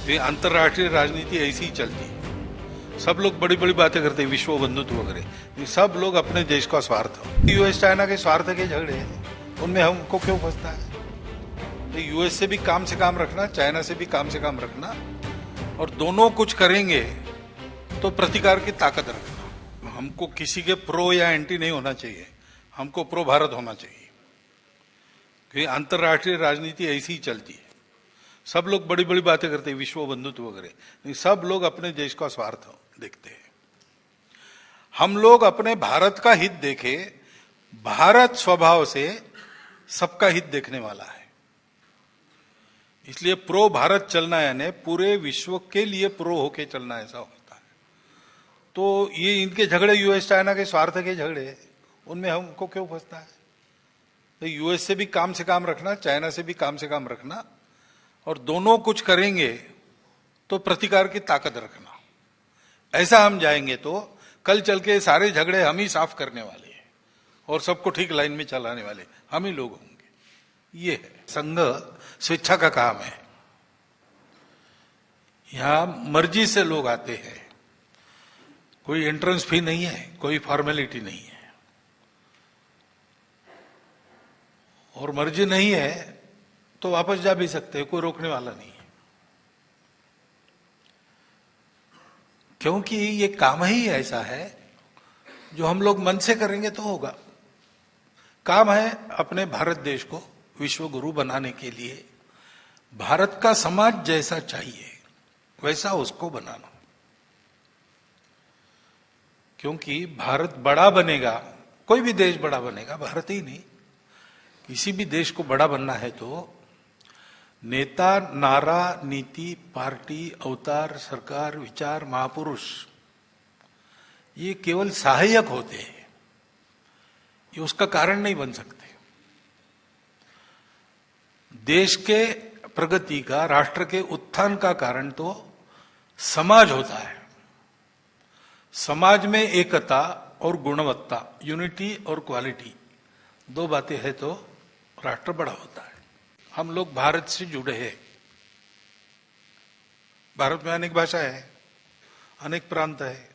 ये अंतर्राष्ट्रीय राजनीति ऐसी ही चलती है। सब लोग बड़ी बड़ी बातें करते हैं, विश्व बंधुत्व वगैरह। सब लोग अपने देश का स्वार्थ हो। यूएस चाइना के स्वार्थ के झगड़े हैं, उनमें हमको क्यों फंसता है? तो यूएस से भी काम रखना, चाइना से भी काम रखना, और दोनों कुछ करेंगे तो प्रतिकार की ताकत रखना। हमको किसी के प्रो या एंटी नहीं होना चाहिए, हमको प्रो भारत होना चाहिए, क्योंकि अंतर्राष्ट्रीय राजनीति ऐसी ही चलती है। सब लोग बड़ी बड़ी बातें करते हैं, विश्व बंधुत्व वगैरह। सब लोग अपने देश का स्वार्थ देखते हैं। हम लोग अपने भारत का हित देखें। भारत स्वभाव से सबका हित देखने वाला है, इसलिए प्रो भारत चलना यानी पूरे विश्व के लिए प्रो होके चलना, ऐसा होता है। तो ये इनके झगड़े, यूएस चाइना के स्वार्थ के झगड़े, उनमें हमको क्यों फंसता है? तो यूएस से भी काम रखना, चाइना से भी काम रखना, और दोनों कुछ करेंगे तो प्रतिकार की ताकत रखना। ऐसा हम जाएंगे तो कल चल के सारे झगड़े हम ही साफ करने वाले हैं और सबको ठीक लाइन में चलाने वाले हम ही लोग होंगे। ये है संघ, स्वेच्छा का काम है। यहां मर्जी से लोग आते हैं, कोई एंट्रेंस फी नहीं है, कोई फॉर्मेलिटी नहीं है, और मर्जी नहीं है तो वापस जा भी सकते हैं, कोई रोकने वाला नहीं है। क्योंकि ये काम ही ऐसा है जो हम लोग मन से करेंगे तो होगा। काम है अपने भारत देश को विश्व गुरु बनाने के लिए भारत का समाज जैसा चाहिए वैसा उसको बनाना। क्योंकि भारत बड़ा बनेगा, कोई भी देश बड़ा बनेगा, भारत ही नहीं, किसी भी देश को बड़ा बनना है तो नेता, नारा, नीति, पार्टी, अवतार, सरकार, विचार, महापुरुष, ये केवल सहायक होते हैं, ये उसका कारण नहीं बन सकते। देश के प्रगति का, राष्ट्र के उत्थान का कारण तो समाज होता है। समाज में एकता और गुणवत्ता, यूनिटी और क्वालिटी, दो बातें हैं तो राष्ट्र बड़ा होता है। हम लोग भारत से जुड़े हैं। भारत में अनेक भाषा है, अनेक प्रांत है,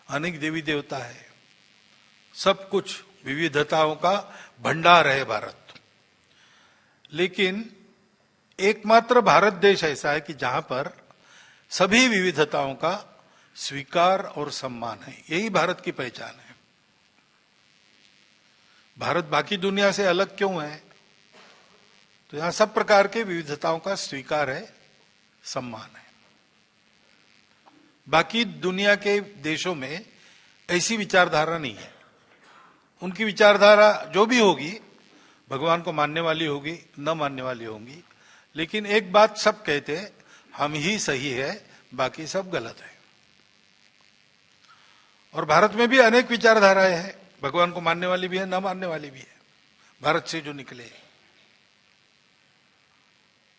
अनेक देवी देवता है, सब कुछ विविधताओं का भंडार है भारत। लेकिन एकमात्र भारत देश ऐसा है कि जहां पर सभी विविधताओं का स्वीकार और सम्मान है। यही भारत की पहचान है। भारत बाकी दुनिया से अलग क्यों है? तो यहां सब प्रकार के विविधताओं का स्वीकार है, सम्मान है। बाकी दुनिया के देशों में ऐसी विचारधारा नहीं है। उनकी विचारधारा जो भी होगी, भगवान को मानने वाली होगी, न मानने वाली होंगी, लेकिन एक बात सब कहते हैं, हम ही सही है, बाकी सब गलत है। और भारत में भी अनेक विचारधाराएं हैं, भगवान को मानने वाली भी है, न मानने वाली भी है, भारत से जो निकले।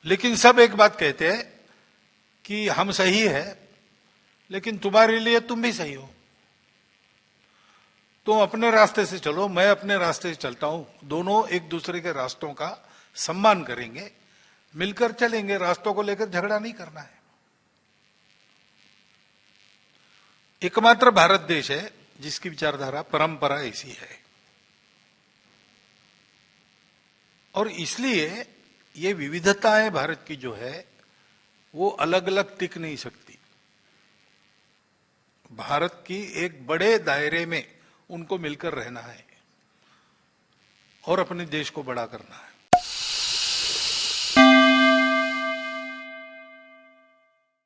लेकिन सब एक बात कहते हैं कि हम सही है, लेकिन तुम्हारे लिए तुम भी सही हो। तुम अपने रास्ते से चलो, मैं अपने रास्ते से चलता हूं, दोनों एक दूसरे के रास्तों का सम्मान करेंगे, मिलकर चलेंगे, रास्तों को लेकर झगड़ा नहीं करना है। एकमात्र भारत देश है जिसकी विचारधारा, परंपरा ऐसी है। और इसलिए ये विविधताएं भारत की जो है वो अलग अलग टिक नहीं सकती। भारत की एक बड़े दायरे में उनको मिलकर रहना है और अपने देश को बड़ा करना है।